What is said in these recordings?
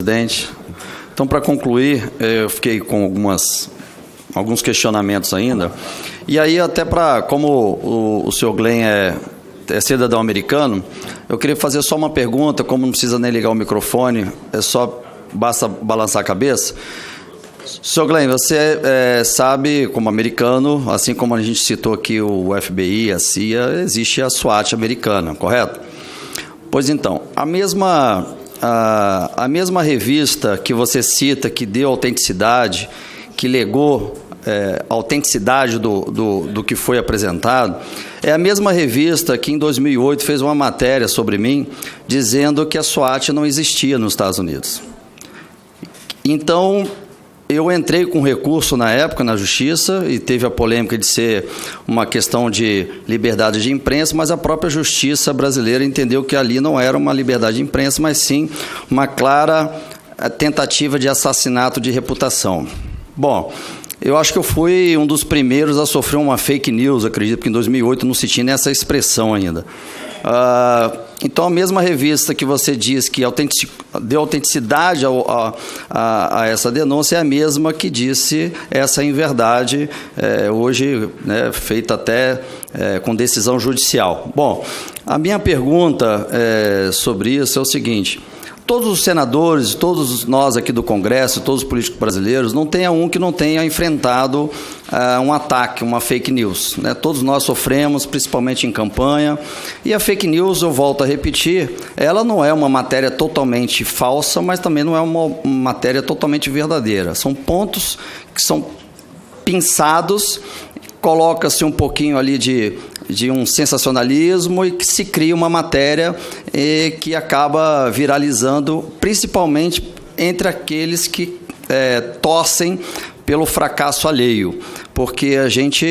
presidente. Então, para concluir, eu fiquei com alguns questionamentos ainda. E aí, até como o senhor Glenn é cidadão americano, eu queria fazer só uma pergunta, como não precisa nem ligar o microfone, basta balançar a cabeça. Senhor Glenn, você sabe, como americano, assim como a gente citou aqui o FBI, a CIA, existe a SWAT americana, correto? Pois então, a mesma revista que você cita, que deu autenticidade, que legou autenticidade do que foi apresentado, é a mesma revista que em 2008 fez uma matéria sobre mim, dizendo que a SWAT não existia nos Estados Unidos. Então, eu entrei com recurso na época na Justiça e teve a polêmica de ser uma questão de liberdade de imprensa, mas a própria Justiça brasileira entendeu que ali não era uma liberdade de imprensa, mas sim uma clara tentativa de assassinato de reputação. Bom, eu acho que eu fui um dos primeiros a sofrer uma fake news, acredito que em 2008 não se tinha nessa expressão ainda. Então, a mesma revista que você diz que deu autenticidade a essa denúncia é a mesma que disse essa inverdade, hoje, né, feita até com decisão judicial. Bom, a minha pergunta sobre isso é o seguinte: todos os senadores, todos nós aqui do Congresso, todos os políticos brasileiros, não tenha um que não tenha enfrentado um ataque, uma fake news, né? Todos nós sofremos, principalmente em campanha, e a fake news, eu volto a repetir, ela não é uma matéria totalmente falsa, mas também não é uma matéria totalmente verdadeira. São pontos que são pinçados, coloca-se um pouquinho ali de um sensacionalismo e que se cria uma matéria que acaba viralizando, principalmente entre aqueles que torcem pelo fracasso alheio, porque a gente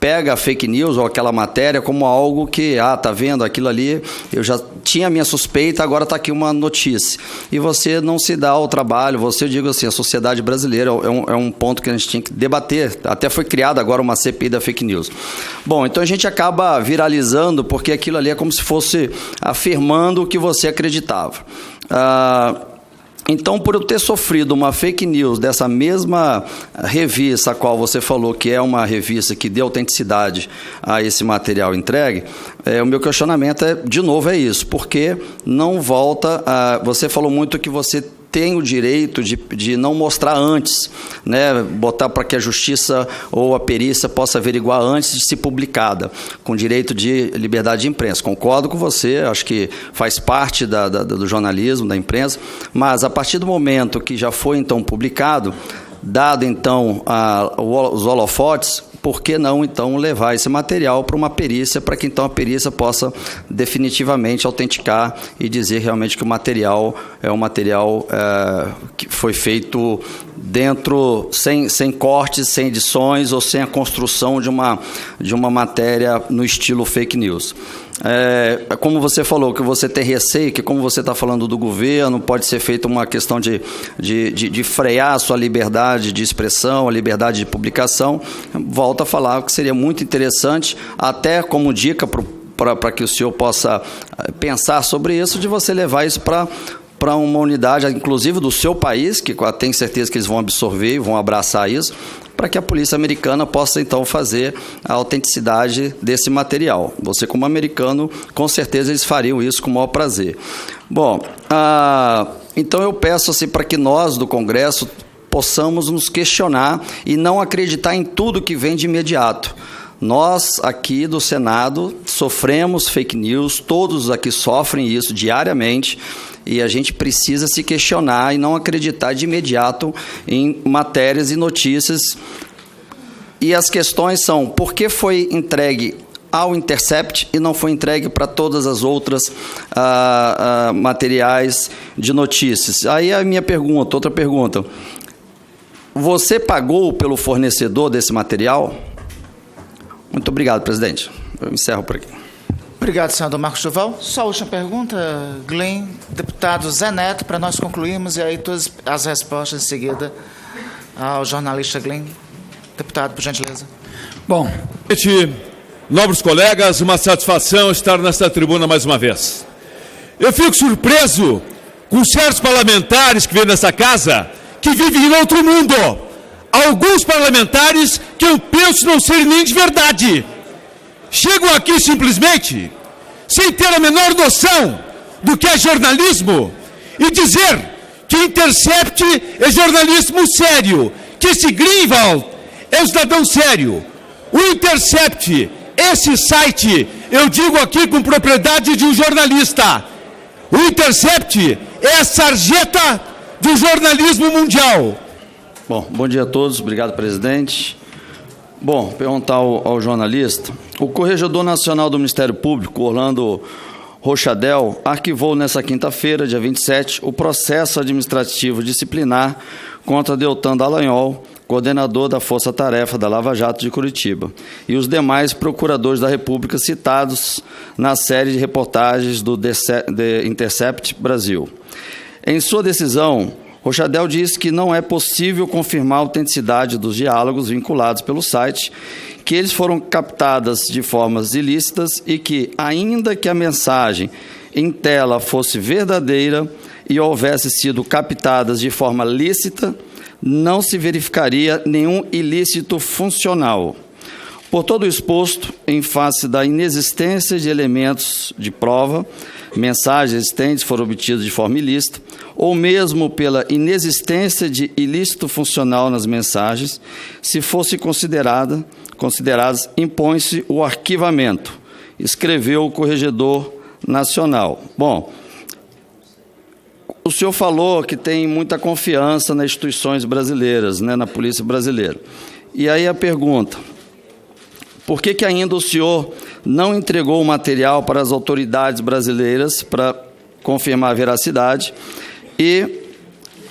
pega a fake news ou aquela matéria como algo que, tá vendo, aquilo ali, eu já tinha minha suspeita, agora está aqui uma notícia. E você não se dá ao trabalho, eu digo assim, a sociedade brasileira é um ponto que a gente tinha que debater, até foi criada agora uma CPI da fake news. Bom, então a gente acaba viralizando, porque aquilo ali é como se fosse afirmando o que você acreditava. Então, por eu ter sofrido uma fake news dessa mesma revista, a qual você falou que é uma revista que deu autenticidade a esse material entregue, o meu questionamento de novo, é isso, porque não volta você falou muito que você tem o direito de não mostrar antes, né, botar para que a justiça ou a perícia possa averiguar antes de ser publicada, com direito de liberdade de imprensa. Concordo com você, acho que faz parte do jornalismo, da imprensa, mas a partir do momento que já foi então publicado, dado então os holofotes, por que não então levar esse material para uma perícia, para que então a perícia possa definitivamente autenticar e dizer realmente que o material é um material que foi feito dentro, sem cortes, sem edições ou sem a construção de uma matéria no estilo fake news. Como você falou, que você tem receio, que como você está falando do governo, pode ser feita uma questão de frear a sua liberdade de expressão, a liberdade de publicação, volto a falar que seria muito interessante, até como dica para que o senhor possa pensar sobre isso, de você levar isso para uma unidade, inclusive do seu país, que eu tenho certeza que eles vão absorver e vão abraçar isso, para que a polícia americana possa, então, fazer a autenticidade desse material. Você, como americano, com certeza eles fariam isso com o maior prazer. Bom, então eu peço assim, para que nós, do Congresso, possamos nos questionar e não acreditar em tudo que vem de imediato. Nós, aqui do Senado, sofremos fake news, todos aqui sofrem isso diariamente, e a gente precisa se questionar e não acreditar de imediato em matérias e notícias. E as questões são, por que foi entregue ao Intercept e não foi entregue para todas as outras materiais de notícias? Aí a minha pergunta, outra pergunta, você pagou pelo fornecedor desse material? Muito obrigado, presidente. Eu encerro por aqui. Obrigado, senador Marcos Duval. Só a última pergunta, Glenn. Deputado Zé Neto, para nós concluirmos, e aí todas as respostas em seguida ao jornalista Glenn. Deputado, por gentileza. Bom, nobres colegas, uma satisfação estar nesta tribuna mais uma vez. Eu fico surpreso com certos parlamentares que vêm nessa casa, que vivem em outro mundo. Alguns parlamentares que eu penso não serem nem de verdade. Chegam aqui simplesmente, sem ter a menor noção do que é jornalismo, e dizer que Intercept é jornalismo sério, que esse Greenwald é um cidadão sério. O Intercept, esse site, eu digo aqui com propriedade de um jornalista, o Intercept é a sarjeta do jornalismo mundial. Bom dia a todos, obrigado, presidente. Bom, perguntar ao jornalista, o Corregedor Nacional do Ministério Público, Orlando Rochadel, arquivou nesta quinta-feira, dia 27, o processo administrativo disciplinar contra Deltan Dallagnol, coordenador da Força Tarefa da Lava Jato de Curitiba, e os demais procuradores da República citados na série de reportagens do The Intercept Brasil. Em sua decisão, Rochadel diz que não é possível confirmar a autenticidade dos diálogos vinculados pelo site, que eles foram captadas de formas ilícitas e que, ainda que a mensagem em tela fosse verdadeira e houvesse sido captadas de forma lícita, não se verificaria nenhum ilícito funcional. Por todo o exposto, em face da inexistência de elementos de prova, mensagens existentes foram obtidas de forma ilícita, ou mesmo pela inexistência de ilícito funcional nas mensagens, se fosse consideradas, impõe-se o arquivamento, escreveu o Corregedor Nacional. Bom, o senhor falou que tem muita confiança nas instituições brasileiras, né, na polícia brasileira. E aí a pergunta, por que ainda o senhor não entregou o material para as autoridades brasileiras para confirmar a veracidade? E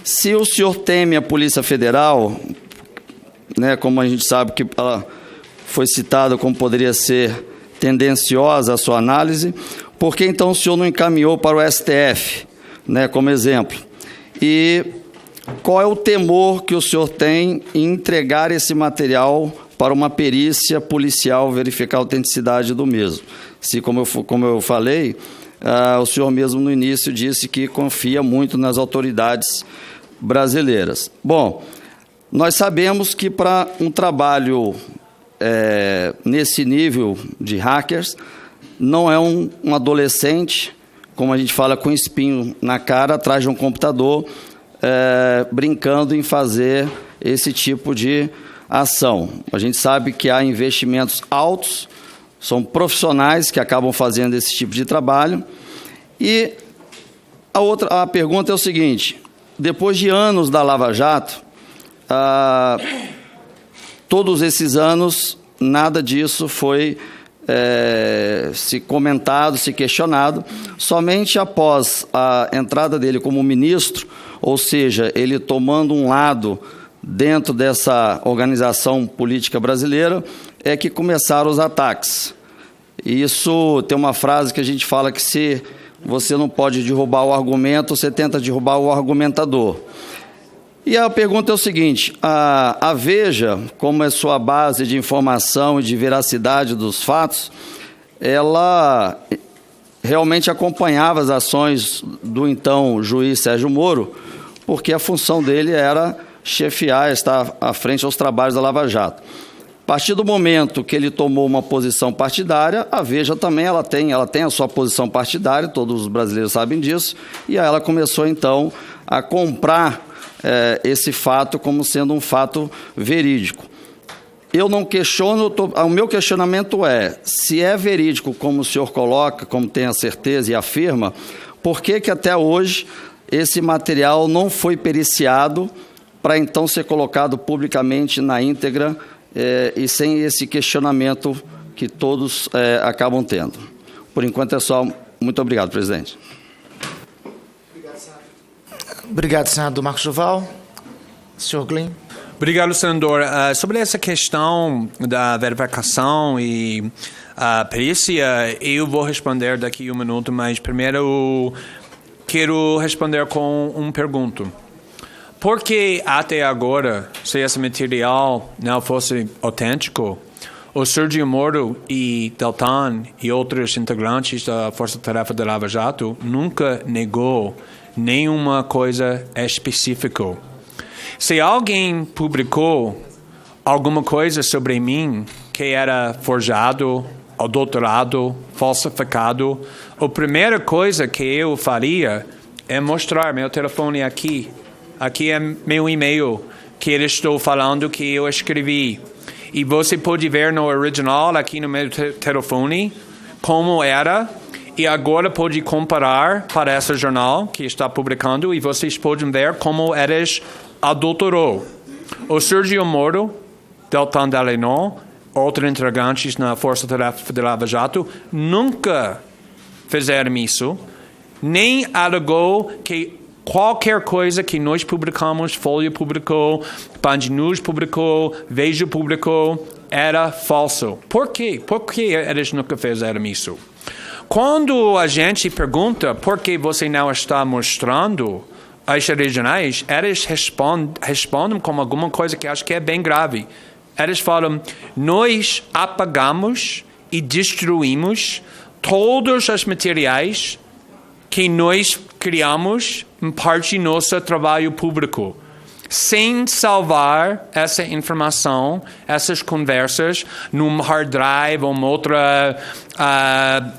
se o senhor teme a Polícia Federal, né, como a gente sabe que ela foi citada como poderia ser tendenciosa a sua análise, por que então o senhor não encaminhou para o STF, né, como exemplo? E qual é o temor que o senhor tem em entregar esse material para uma perícia policial verificar a autenticidade do mesmo? Se, como eu falei, o senhor mesmo no início disse que confia muito nas autoridades brasileiras. Bom, nós sabemos que para um trabalho nesse nível de hackers, não é um adolescente, como a gente fala, com espinho na cara, atrás de um computador, brincando em fazer esse tipo de ação. A gente sabe que há investimentos altos, são profissionais que acabam fazendo esse tipo de trabalho. E a pergunta é o seguinte, depois de anos da Lava Jato, todos esses anos, nada disso foi se comentado, se questionado, somente após a entrada dele como ministro, ou seja, ele tomando um lado dentro dessa organização política brasileira, é que começaram os ataques. E isso tem uma frase que a gente fala que se você não pode derrubar o argumento, você tenta derrubar o argumentador. E a pergunta é o seguinte, a Veja, como é sua base de informação e de veracidade dos fatos, ela realmente acompanhava as ações do então juiz Sérgio Moro, porque a função dele era chefiar, estar à frente aos trabalhos da Lava Jato. A partir do momento que ele tomou uma posição partidária, a Veja também ela tem a sua posição partidária, todos os brasileiros sabem disso, e aí ela começou então a comprar esse fato como sendo um fato verídico. Eu não questiono, o meu questionamento é, se é verídico como o senhor coloca, como tem a certeza e afirma, por que até hoje esse material não foi periciado para então ser colocado publicamente na íntegra e sem esse questionamento que todos acabam tendo? Por enquanto é só. Muito obrigado, presidente. Obrigado, senador Marcos Duval. Senhor Glenn. Obrigado, senador. Sobre essa questão da verificação e a perícia, eu vou responder daqui a um minuto, mas primeiro quero responder com uma pergunta. Por que até agora, se esse material não fosse autêntico, o Sérgio Moro e Deltan e outros integrantes da Força Tarefa da Lava Jato nunca negou nenhuma coisa específica. Se alguém publicou alguma coisa sobre mim que era forjado, adulterado, falsificado, a primeira coisa que eu faria é mostrar meu telefone aqui. Aqui é meu e-mail que eu estou falando que eu escrevi. E você pode ver no original aqui no meu telefone como era. E agora pode comparar para esse jornal que está publicando e vocês podem ver como eles adulterou. O Sérgio Moro, Deltan Dallagnol, outros integrantes na Força Tarefa de Lava Jato, nunca fizeram isso, nem alegou que qualquer coisa que nós publicamos, Folha publicou, Band News publicou, Veja publicou, era falso. Por quê? Por que eles nunca fizeram isso? Quando a gente pergunta por que você não está mostrando as originais, eles respondem com alguma coisa que acho que é bem grave. Eles falam, nós apagamos e destruímos todos os materiais que nós criamos em parte do nosso trabalho público, sem salvar essa informação, essas conversas, num hard drive ou em outro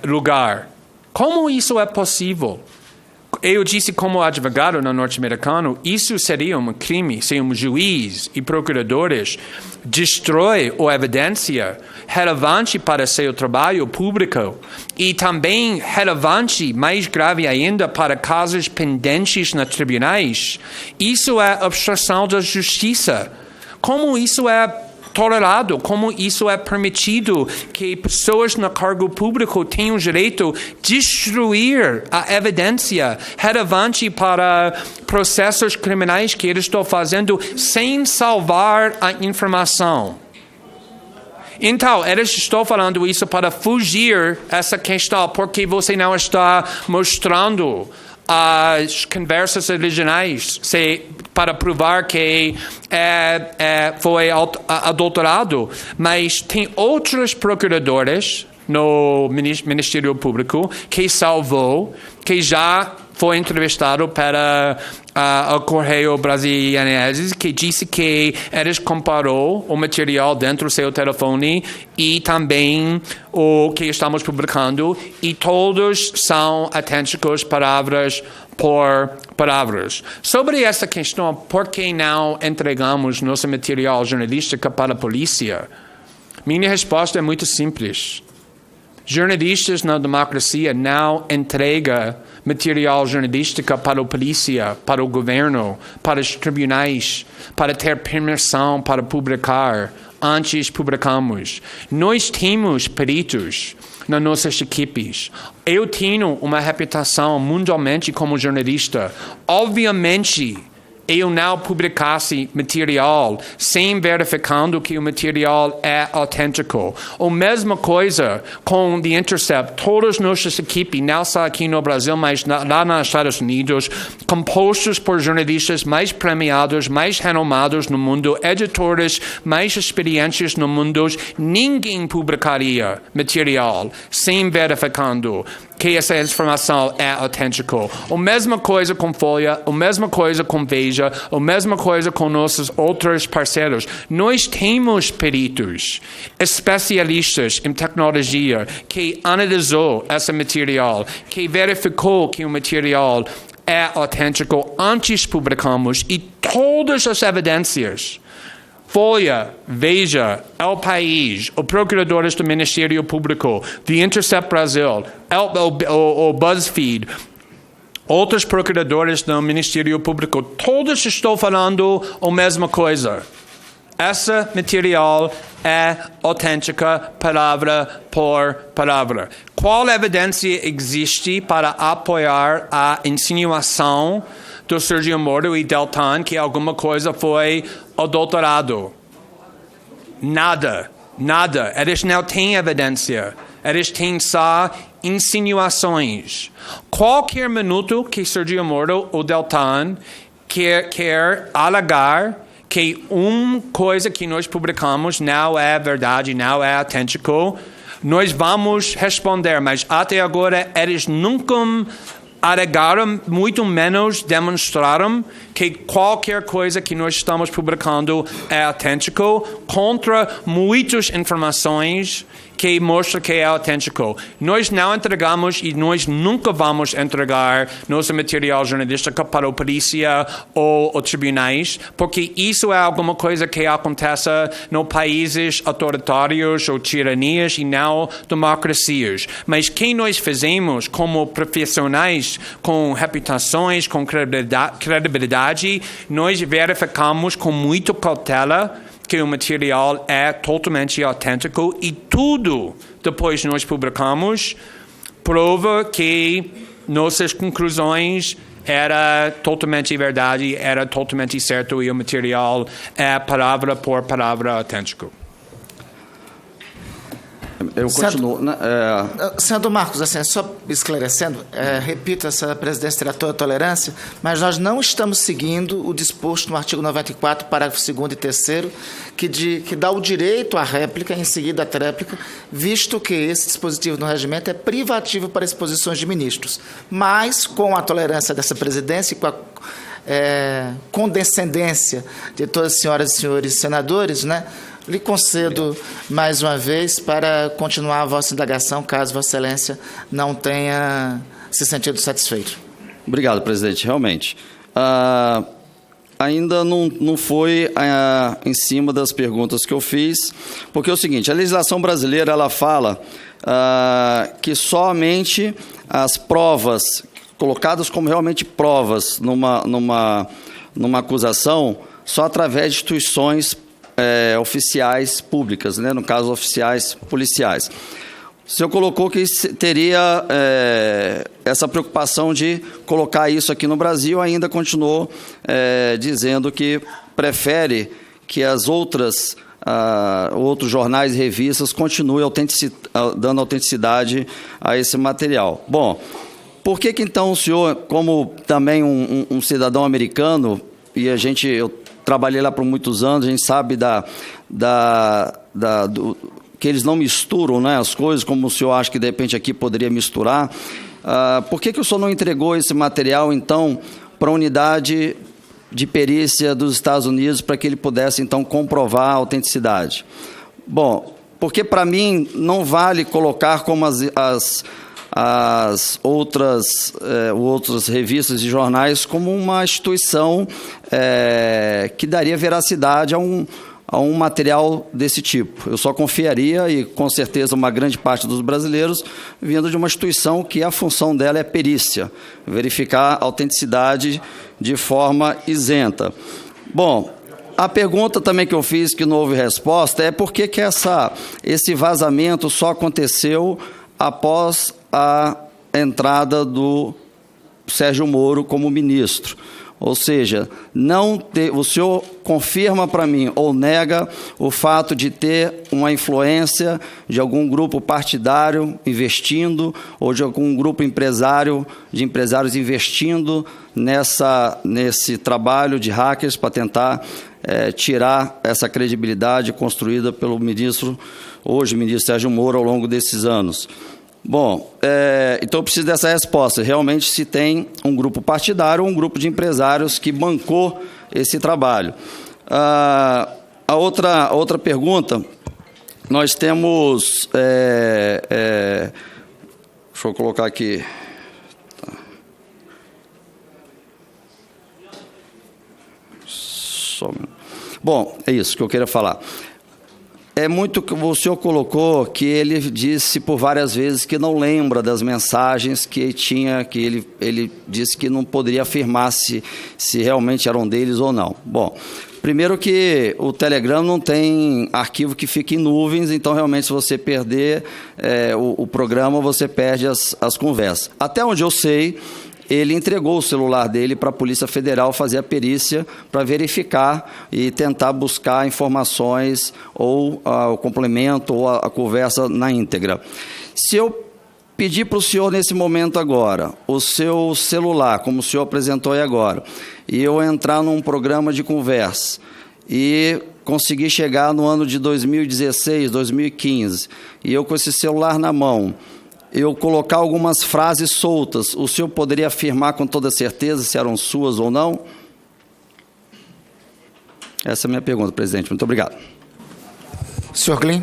lugar. Como isso é possível? Eu disse como advogado norte-americano, isso seria um crime se um juiz e procuradores destrói a evidência relevante para seu trabalho público e também relevante, mais grave ainda, para casos pendentes nos tribunais. Isso é obstrução da justiça. Como isso é tolerado, como isso é permitido que pessoas no cargo público tenham direito de destruir a evidência relevante para processos criminais que eles estão fazendo sem salvar a informação. Então, eles estão falando isso para fugir essa questão, porque você não está mostrando as conversas originais para provar que foi adulterado. Mas tem outros procuradores no Ministério Público que salvou, que já foi entrevistado para o Correio Brasiliense, que disse que eles comparou o material dentro do seu telefone e também o que estamos publicando, e todos são autênticos, palavras por palavras. Sobre essa questão, por que não entregamos nosso material jornalístico para a polícia? Minha resposta é muito simples. Jornalistas na democracia não entregam material jornalístico para a polícia, para o governo, para os tribunais, para ter permissão para publicar. Antes publicamos. Nós temos peritos nas nossas equipes. Eu tenho uma reputação mundialmente como jornalista. Obviamente, eu não publicasse material sem verificando que o material é autêntico. A mesma coisa com The Intercept. Todas as nossas equipes, não só aqui no Brasil, mas lá nos Estados Unidos, compostos por jornalistas mais premiados, mais renomados no mundo, editores mais experientes no mundo, ninguém publicaria material sem verificando que essa informação é autêntica. A mesma coisa com Folha, a mesma coisa com Veja, a mesma coisa com nossos outros parceiros. Nós temos peritos, especialistas em tecnologia, que analisou esse material, que verificou que o material é autêntico antes publicamos, e todas as evidências, Folha, Veja, El País, os procuradores do Ministério Público, The Intercept Brasil, o BuzzFeed, outros procuradores do Ministério Público, todos estão falando a mesma coisa. Esse material é autêntica, palavra por palavra. Qual evidência existe para apoiar a insinuação do Sérgio Moro e Deltan que alguma coisa foi adulterado? Nada. Eles não têm evidência. Eles têm só insinuações. Qualquer minuto que Sérgio Moro ou Deltan quer alegar que uma coisa que nós publicamos não é verdade, não é autêntico, nós vamos responder, mas até agora eles nunca alegaram, muito menos demonstraram que qualquer coisa que nós estamos publicando é autêntico, contra muitas informações que mostram que é autêntico. Nós não entregamos e nós nunca vamos entregar nosso material jornalístico para a polícia ou tribunais, porque isso é alguma coisa que acontece nos países autoritários ou tiranias e não democracias. Mas o que nós fazemos como profissionais com reputações, com credibilidade, nós verificamos com muita cautela que o material é totalmente autêntico e tudo depois nós publicamos prova que nossas conclusões era totalmente verdade, era totalmente certo e o material é palavra por palavra autêntico. Eu continuo. Senador Marcos, assim, só esclarecendo, repito, essa presidência terá toda a tolerância, mas nós não estamos seguindo o disposto no artigo 94, parágrafo 2º e 3º, que dá o direito à réplica, em seguida à tréplica, visto que esse dispositivo no regimento é privativo para exposições de ministros. Mas, com a tolerância dessa presidência e com a condescendência de todas as senhoras e senhores senadores, né, lhe concedo mais uma vez para continuar a vossa indagação, caso Vossa Excelência não tenha se sentido satisfeito. Obrigado, presidente. Realmente. Ainda não foi em cima das perguntas que eu fiz, porque é o seguinte, a legislação brasileira ela fala que somente as provas colocadas como realmente provas numa acusação, só através de instituições oficiais públicas, né? No caso, oficiais policiais. O senhor colocou que teria essa preocupação de colocar isso aqui no Brasil, ainda continuou dizendo que prefere que as outros jornais e revistas continuem dando autenticidade a esse material. Bom, por que então o senhor, como também um cidadão americano, e eu trabalhei lá por muitos anos, a gente sabe que eles não misturam, né, as coisas, como o senhor acha que de repente aqui poderia misturar. Por que o senhor não entregou esse material, então, para a unidade de perícia dos Estados Unidos, para que ele pudesse, então, comprovar a autenticidade? Bom, porque para mim não vale colocar como as outras revistas e jornais como uma instituição que daria veracidade a um material desse tipo. Eu só confiaria, e com certeza uma grande parte dos brasileiros, vindo de uma instituição que a função dela é perícia, verificar a autenticidade de forma isenta. Bom, a pergunta também que eu fiz, que não houve resposta, é por que esse vazamento só aconteceu após a entrada do Sérgio Moro como ministro. Ou seja, o senhor confirma para mim ou nega o fato de ter uma influência de algum grupo partidário investindo ou de algum grupo de empresários investindo nesse trabalho de hackers para tentar tirar essa credibilidade construída pelo hoje ministro Sérgio Moro ao longo desses anos? Bom, então eu preciso dessa resposta. Realmente se tem um grupo partidário ou um grupo de empresários que bancou esse trabalho. A outra pergunta, nós temos... deixa eu colocar aqui... Bom, é isso que eu queria falar. É muito que o senhor colocou que ele disse por várias vezes que não lembra das mensagens que tinha, que ele disse que não poderia afirmar se realmente eram deles ou não. Bom, primeiro que o Telegram não tem arquivo que fica em nuvens, então realmente se você perder o programa, você perde as conversas. Até onde eu sei, ele entregou o celular dele para a Polícia Federal fazer a perícia para verificar e tentar buscar informações ou o complemento ou a conversa na íntegra. Se eu pedir para o senhor nesse momento agora, o seu celular, como o senhor apresentou aí agora, e eu entrar num programa de conversa e conseguir chegar no ano de 2016, 2015, e eu com esse celular na mão, eu colocar algumas frases soltas. O senhor poderia afirmar com toda certeza se eram suas ou não? Essa é a minha pergunta, presidente. Muito obrigado. Sr. Glenn.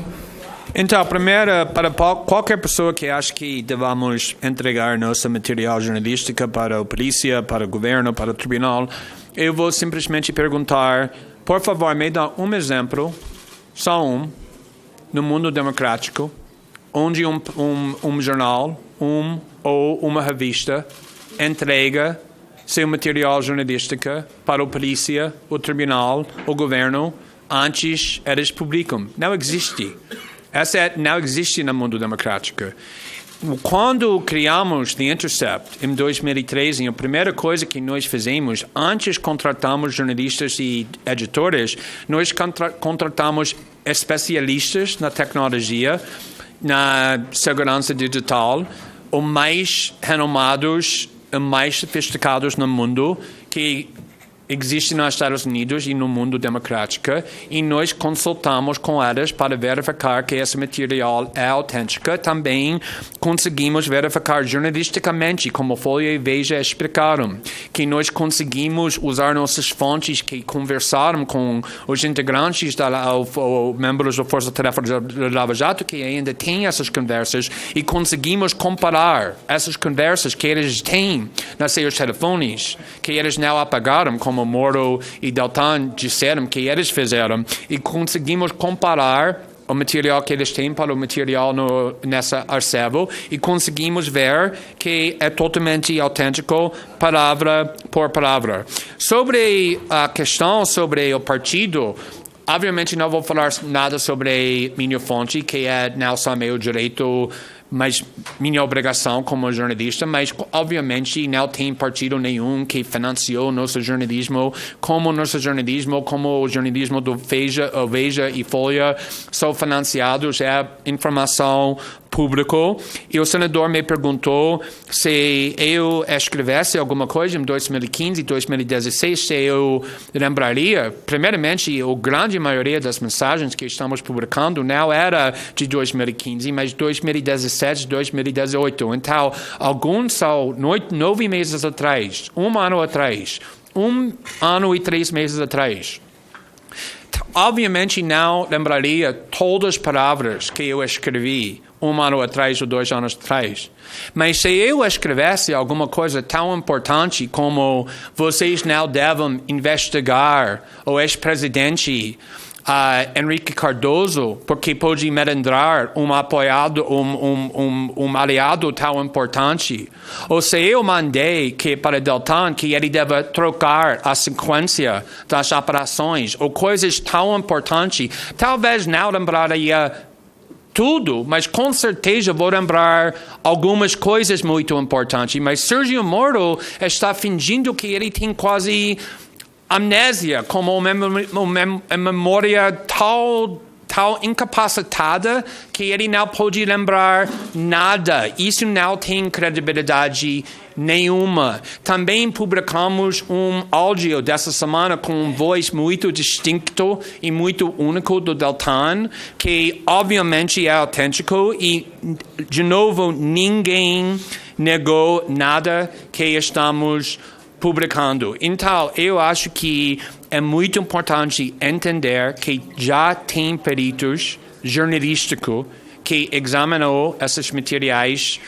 Então, primeiro, para qualquer pessoa que acha que devamos entregar nosso material jornalístico para a polícia, para o governo, para o tribunal, eu vou simplesmente perguntar, por favor, me dá um exemplo, só um, no mundo democrático, onde um jornal, ou uma revista entrega seu material jornalístico para a polícia, o tribunal, o governo, antes eles publicam. Não existe. Não existe no mundo democrático. Quando criamos The Intercept em 2013, a primeira coisa que nós fizemos, antes contratamos jornalistas e editores, nós contratamos especialistas na tecnologia, na segurança digital, os mais renomados e mais sofisticados no mundo, que existe nos Estados Unidos e no mundo democrático, e nós consultamos com eles para verificar que esse material é autêntico. Também conseguimos verificar jornalisticamente, como Folha e Veja explicaram, que nós conseguimos usar nossas fontes que conversaram com os integrantes, membros da Força Tarefa de Lava Jato, que ainda têm essas conversas, e conseguimos comparar essas conversas que eles têm nos seus telefones, que eles não apagaram, como Moro e Deltan disseram que eles fizeram, e conseguimos comparar o material que eles têm para o material nessa arquivo, e conseguimos ver que é totalmente autêntico, palavra por palavra. Sobre a questão sobre o partido, obviamente não vou falar nada sobre minha fonte, que é não só meu direito, mas minha obrigação como jornalista, mas obviamente não tem partido nenhum que financiou nosso jornalismo, como o jornalismo do Veja e Folha são financiados, é informação público. E o senador me perguntou se eu escrevesse alguma coisa em 2015, 2016, se eu lembraria. Primeiramente, a grande maioria das mensagens que estamos publicando não era de 2015, mas 2017, 2018. Então, alguns são 9 meses atrás, 1 ano atrás, 1 ano e 3 meses atrás. Obviamente não lembraria todas as palavras que eu escrevi 1 ano atrás ou 2 anos atrás. Mas se eu escrevesse alguma coisa tão importante como vocês não devem investigar o ex-presidente Henrique Cardoso, porque pode merendrar um aliado tão importante. Ou se eu mandei para Deltan que ele deve trocar a sequência das operações, ou coisas tão importantes, talvez não lembraria tudo, mas com certeza vou lembrar algumas coisas muito importantes. Mas Sérgio Moro está fingindo que ele tem quase amnésia, como uma memória tal incapacitada que ele não pode lembrar nada. Isso não tem credibilidade nenhuma. Também publicamos um áudio dessa semana com uma voz muito distinto e muito único do Deltan, que obviamente é autêntico, e de novo ninguém negou nada que estamos publicando. Então, eu acho que é muito importante entender que já tem peritos jornalísticos que examinou esses materiais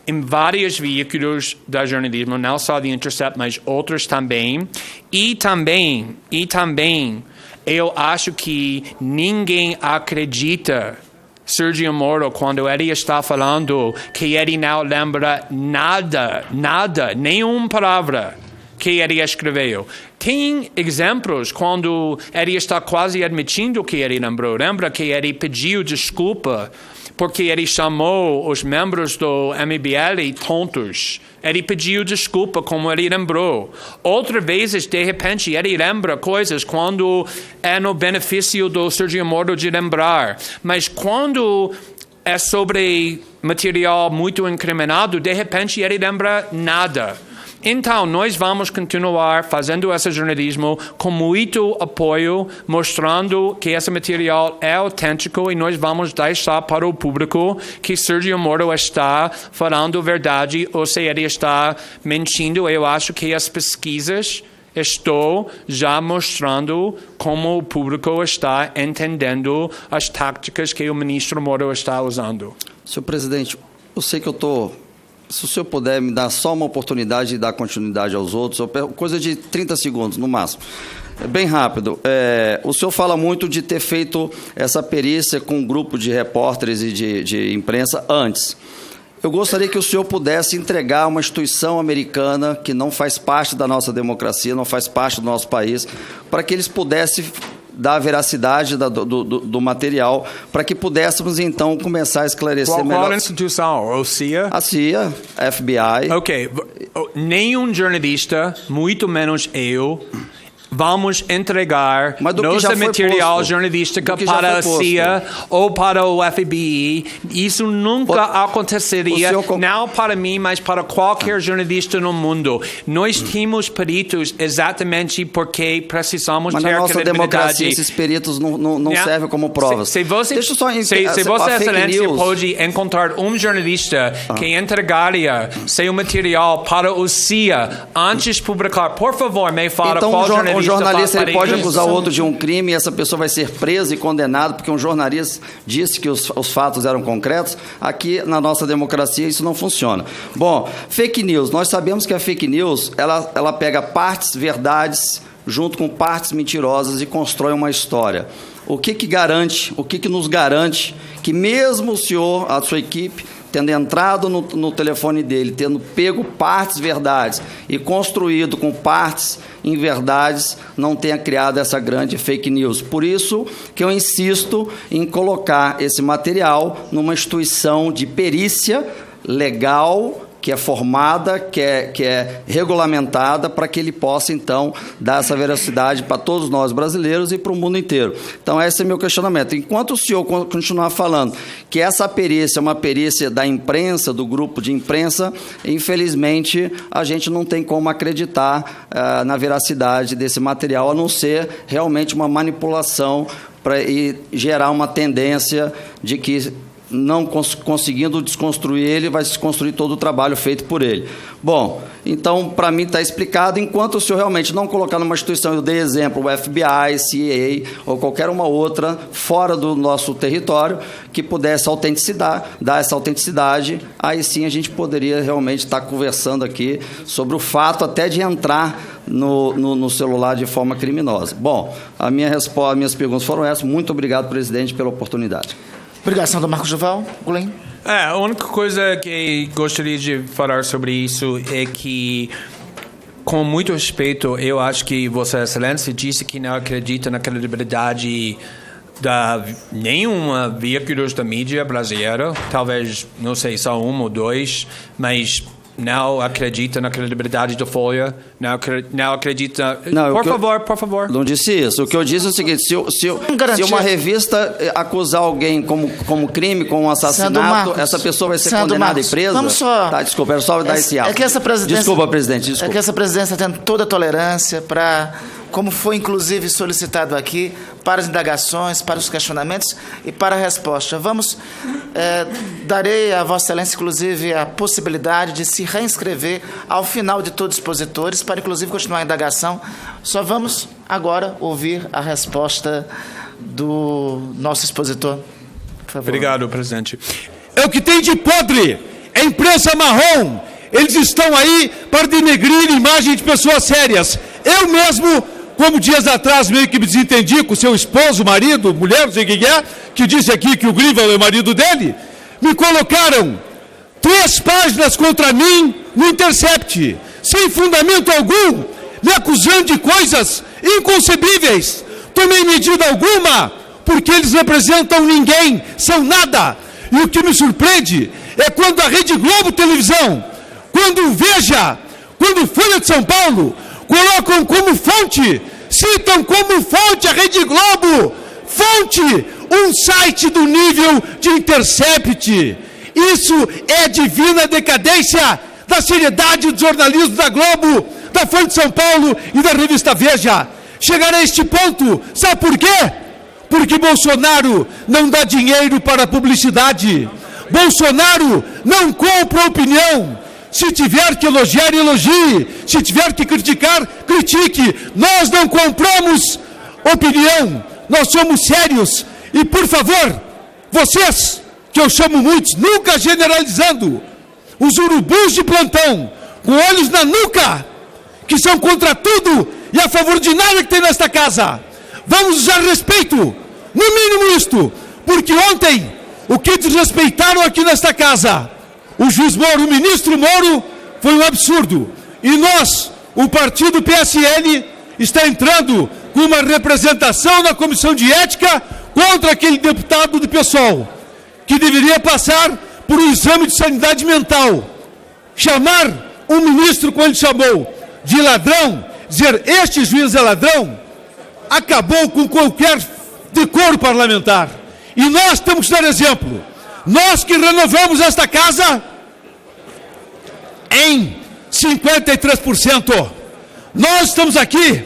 em vários veículos da jornalismo, não só The Intercept, mas outros também. E também, eu acho que ninguém acredita Sérgio Moro quando ele está falando que ele não lembra nada, nenhuma palavra que ele escreveu. Tem exemplos quando ele está quase admitindo que ele lembrou. Lembra que ele pediu desculpa porque ele chamou os membros do MBL tontos. Ele pediu desculpa como ele lembrou. Outras vezes, de repente, ele lembra coisas quando é no benefício do Sérgio Moro de lembrar. Mas quando é sobre material muito incriminado, de repente ele lembra nada. Então, nós vamos continuar fazendo esse jornalismo com muito apoio, mostrando que esse material é autêntico e nós vamos deixar para o público que Sérgio Moro está falando verdade ou se ele está mentindo. Eu acho que as pesquisas estão já mostrando como o público está entendendo as táticas que o ministro Moro está usando. Senhor presidente, eu sei que eu estou... Se o senhor puder me dar só uma oportunidade de dar continuidade aos outros, coisa de 30 segundos no máximo. Bem rápido. O senhor fala muito de ter feito essa perícia com um grupo de repórteres e de imprensa antes. Eu gostaria que o senhor pudesse entregar uma instituição americana que não faz parte da nossa democracia, não faz parte do nosso país, para que eles pudessem dar a veracidade do material, para que pudéssemos, então, começar a esclarecer melhor. Qual instituição? O CIA? A CIA, FBI. Ok. Nenhum jornalista, muito menos eu, vamos entregar nosso material jornalístico para a CIA ou para o FBI. Isso nunca aconteceria, não para mim, mas para qualquer jornalista no mundo. Nós temos peritos exatamente porque precisamos ter credibilidade. Mas na nossa democracia, esses peritos não servem como provas. Se você, Excelência, pode encontrar um jornalista que entregaria seu material para o CIA antes de publicar, por favor, me fala então, qual jornalista... Um jornalista ele pode acusar o outro de um crime e essa pessoa vai ser presa e condenada porque um jornalista disse que os fatos eram concretos. Aqui, na nossa democracia, isso não funciona. Bom, fake news. Nós sabemos que a fake news, ela pega partes verdades junto com partes mentirosas e constrói uma história. O que nos garante que mesmo o senhor, a sua equipe, tendo entrado no telefone dele, tendo pego partes verdades e construído com partes inverdades, não tenha criado essa grande fake news. Por isso que eu insisto em colocar esse material numa instituição de perícia legal, que é formada, que é regulamentada, para que ele possa, então, dar essa veracidade para todos nós brasileiros e para o mundo inteiro. Então, esse é meu questionamento. Enquanto o senhor continuar falando que essa perícia é uma perícia da imprensa, do grupo de imprensa, infelizmente, a gente não tem como acreditar na veracidade desse material, a não ser realmente uma manipulação para gerar uma tendência de que, não conseguindo desconstruir ele, vai desconstruir todo o trabalho feito por ele. Bom, então, para mim está explicado, enquanto o senhor realmente não colocar numa instituição, eu dei exemplo, o FBI, CIA ou qualquer uma outra, fora do nosso território, que pudesse dar essa autenticidade, aí sim a gente poderia realmente estar conversando aqui sobre o fato até de entrar no celular de forma criminosa. Bom, minhas perguntas foram essas. Muito obrigado, presidente, pela oportunidade. Obrigado, senador Marcos Duval. Glenn? A única coisa que gostaria de falar sobre isso é que, com muito respeito, eu acho que Vossa Excelência disse que não acredita na credibilidade da nenhuma veículos da mídia brasileira, talvez, não sei, só um ou dois, mas não acredita na credibilidade da Folha, não acredita... Não, por favor. Não disse isso. O que eu disse é o seguinte, se uma revista acusar alguém como crime, como um assassinato, essa pessoa vai ser condenada e presa? Vamos só... Tá, desculpa, era só dar esse ato. Desculpa, presidente, desculpa. É que essa presidência está tendo toda a tolerância para... como foi inclusive solicitado aqui, para as indagações, para os questionamentos e para a resposta. Darei a Vossa Excelência, inclusive, a possibilidade de se reinscrever ao final de todos os expositores, para, inclusive, continuar a indagação. Só vamos agora ouvir a resposta do nosso expositor. Por favor. Obrigado, presidente. É o que tem de podre, é imprensa marrom. Eles estão aí para denegrir a imagem de pessoas sérias. Eu mesmo, como dias atrás meio que me desentendi com seu esposo, marido, mulher, não sei quem é, que disse aqui que o Greenwald é o marido dele, me colocaram 3 páginas contra mim no Intercept, sem fundamento algum, me acusando de coisas inconcebíveis. Tomei medida alguma, porque eles representam ninguém, são nada. E o que me surpreende é quando a Rede Globo Televisão, quando Veja, quando Folha de São Paulo, colocam como fonte, citam como fonte a Rede Globo, fonte, um site do nível de Intercept. Isso é divina decadência da seriedade do jornalismo da Globo, da Folha de São Paulo e da revista Veja. Chegar a este ponto, sabe por quê? Porque Bolsonaro não dá dinheiro para a publicidade. Bolsonaro não compra opinião. Se tiver que elogiar, elogie. Se tiver que criticar, critique. Nós não compramos opinião. Nós somos sérios. E, por favor, vocês, que eu chamo muitos, nunca generalizando, os urubus de plantão, com olhos na nuca, que são contra tudo e a favor de nada que tem nesta casa. Vamos usar respeito, no mínimo isto, porque ontem, o que desrespeitaram aqui nesta casa, o juiz Moro, o ministro Moro, foi um absurdo. E nós, o partido PSL, está entrando com uma representação na Comissão de Ética contra aquele deputado do PSOL, que deveria passar por um exame de sanidade mental. Chamar um ministro, como ele chamou, de ladrão, dizer este juiz é ladrão, acabou com qualquer decoro parlamentar. E nós temos que dar exemplo. Nós que renovamos esta casa em 53%. Nós estamos aqui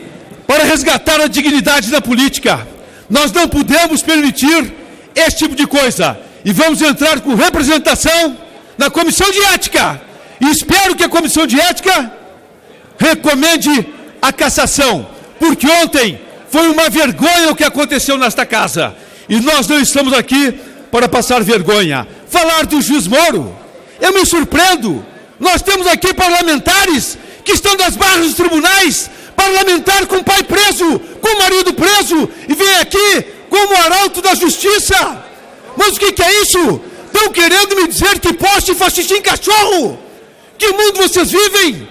para resgatar a dignidade da política. Nós não podemos permitir esse tipo de coisa. E vamos entrar com representação na Comissão de Ética. E espero que a Comissão de Ética recomende a cassação. Porque ontem foi uma vergonha o que aconteceu nesta casa. E nós não estamos aqui para passar vergonha. Falar do juiz Moro, eu me surpreendo. Nós temos aqui parlamentares que estão das barras dos tribunais, parlamentar com o pai preso, com o marido preso, e vem aqui como arauto da justiça. Mas o que é isso? Estão querendo me dizer que poste fascista em cachorro? Que mundo vocês vivem?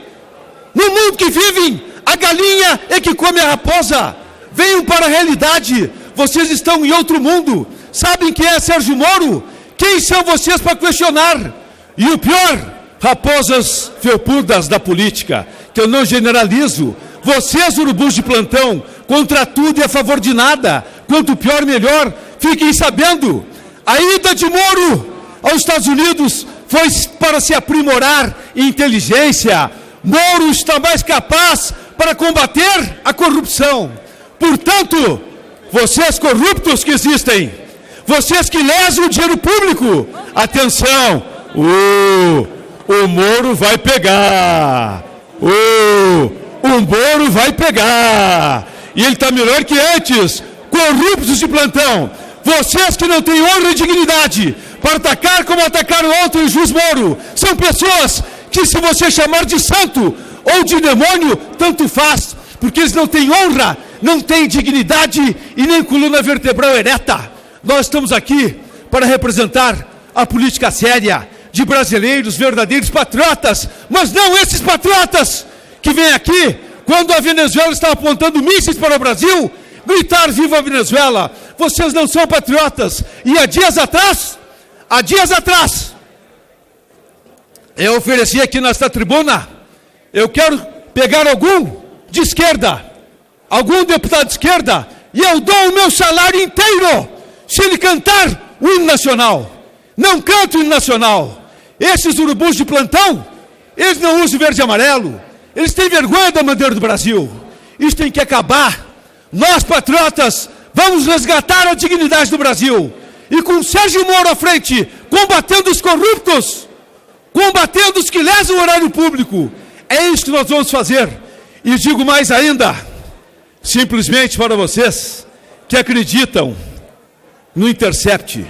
No mundo que vivem, a galinha é que come a raposa. Venham para a realidade. Vocês estão em outro mundo. Sabem quem é Sérgio Moro? Quem são vocês para questionar? E o pior, raposas felpudas da política, que eu não generalizo. Vocês, urubus de plantão, contra tudo e a favor de nada. Quanto pior, melhor. Fiquem sabendo, a ida de Moro aos Estados Unidos foi para se aprimorar em inteligência. Moro está mais capaz para combater a corrupção. Portanto, vocês corruptos que existem, vocês que lesam o dinheiro público, atenção, o Moro vai pegar, o Moro vai pegar, e ele está melhor que antes. Corruptos de plantão, vocês que não têm honra e dignidade para atacar como atacaram ontem o juiz Moro, são pessoas que, se você chamar de santo ou de demônio, tanto faz, porque eles não têm honra, não têm dignidade e nem coluna vertebral ereta. Nós estamos aqui para representar a política séria de brasileiros verdadeiros patriotas, mas não esses patriotas que vêm aqui, quando a Venezuela está apontando mísseis para o Brasil, gritar viva a Venezuela. Vocês não são patriotas. E há dias atrás, eu ofereci aqui nesta tribuna, eu quero pegar algum de esquerda, algum deputado de esquerda, e eu dou o meu salário inteiro se ele cantar o hino nacional. Não canta o hino nacional. Esses urubus de plantão, eles não usam verde e amarelo, eles têm vergonha da bandeira do Brasil. Isso tem que acabar. Nós, patriotas, vamos resgatar a dignidade do Brasil. E com Sérgio Moro à frente, combatendo os corruptos, combatendo os que lesam o horário público. É isso que nós vamos fazer. E digo mais ainda, simplesmente para vocês que acreditam no Intercept,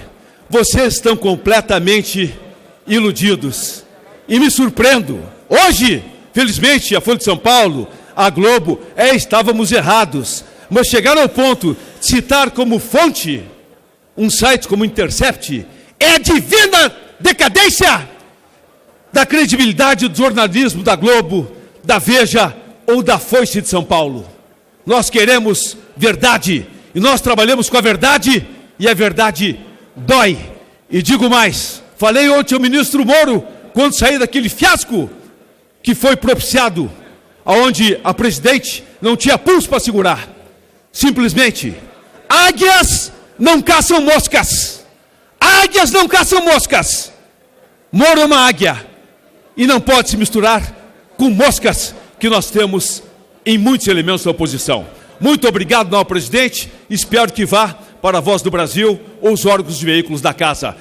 vocês estão completamente iludidos. E me surpreendo. Hoje, felizmente, a Folha de São Paulo, a Globo, estávamos errados. Mas chegaram ao ponto de citar como fonte um site como Intercept, é a divina decadência da credibilidade do jornalismo da Globo, da Veja ou da Foice de São Paulo. Nós queremos verdade e nós trabalhamos com a verdade e a verdade dói. E digo mais, falei ontem ao ministro Moro, quando saí daquele fiasco que foi propiciado, onde a presidente não tinha pulso para segurar. Simplesmente, águias não caçam moscas. Águias não caçam moscas. Moro é uma águia. e não pode se misturar com moscas que nós temos em muitos elementos da oposição. Muito obrigado, nobre presidente. Espero que vá para a Voz do Brasil ou os órgãos de veículos da Casa.